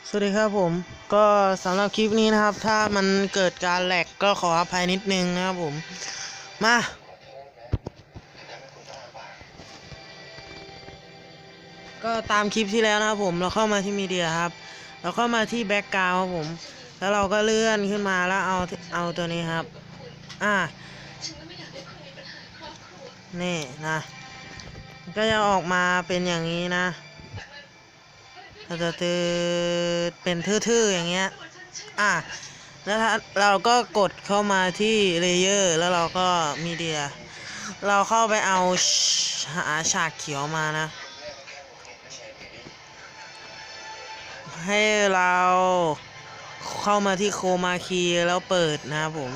สวัสดีครับผมก็สำหรับคลิปนี้นะครับ ถ้ามันเกิดการแหลกก็ขออภัยนิดนึงนะครับผมมาก็ตามคลิปที่แล้วนะครับผมเราเข้ามาที่มีเดียครับเราเข้ามาที่แบ็กกราวด์ครับผมแล้วเราก็เลื่อนขึ้นมาแล้วเอาตัวนี้ครับนี่นะก็จะออกมาเป็นอย่างนี้นะเราจะเป็นทื่อๆอย่างเงี้ยแล้วเราก็กดเข้ามาที่เลเยอร์แล้วเราก็มีเดียเราเข้าไปเอาหาฉากเขียวมานะให้เราเข้ามาที่โคมาคีแล้วเปิดนะครับผม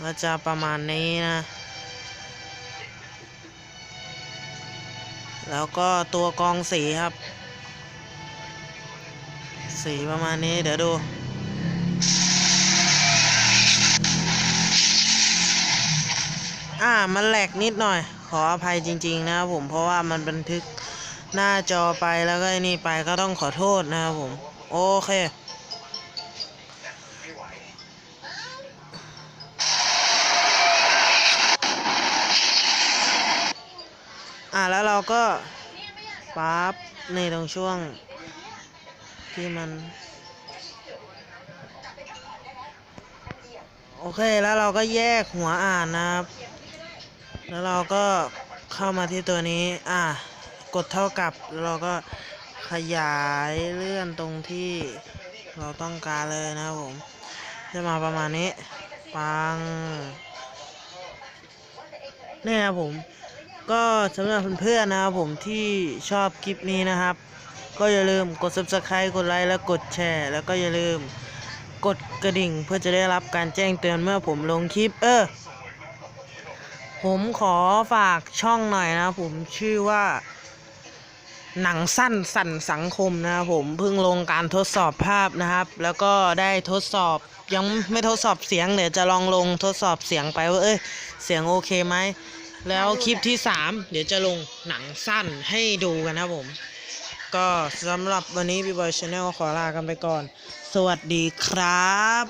ก็จะประมาณนี้นะแล้วก็ตัวกรองสีครับสีประมาณนี้เดี๋ยวดูมันแหลกนิดหน่อยขออภัยจริงๆนะครับผมเพราะว่ามันบันทึกหน้าจอไปแล้วก็นี่ไปก็ต้องขอโทษนะครับผมโอเคแล้วเราก็ปั๊บในตรงช่วงที่มันโอเคแล้วเราก็แยกหัวนะครับแล้วเราก็เข้ามาที่ตัวนี้กดเท่ากับเราก็ขยายเลื่อนตรงที่เราต้องการเลยนะครับผมจะมาประมาณนี้ปังนี่นะผมก็สำหรับเพื่อนๆนะครับผมที่ชอบคลิปนี้นะครับก็อย่าลืมกด subscribe กดไลค์และกดแชร์แล้วก็อย่าลืมกดกระดิ่งเพื่อจะได้รับการแจ้งเตือนเมื่อผมลงคลิปผมขอฝากช่องหน่อยนะผมชื่อว่าหนังสั้นสั่นสังคมนะครับผมเพิ่งลงการทดสอบภาพนะครับแล้วก็ได้ทดสอบยังไม่ทดสอบเสียงเดี๋ยวจะลองลงทดสอบเสียงไปว่าเสียงโอเคไหมแล้วคลิปที่3เดี๋ยวจะลงหนังสั้นให้ดูกันนะผมก็สำหรับวันนี้ B-Boy Channel ขอลากันไปก่อนสวัสดีครับ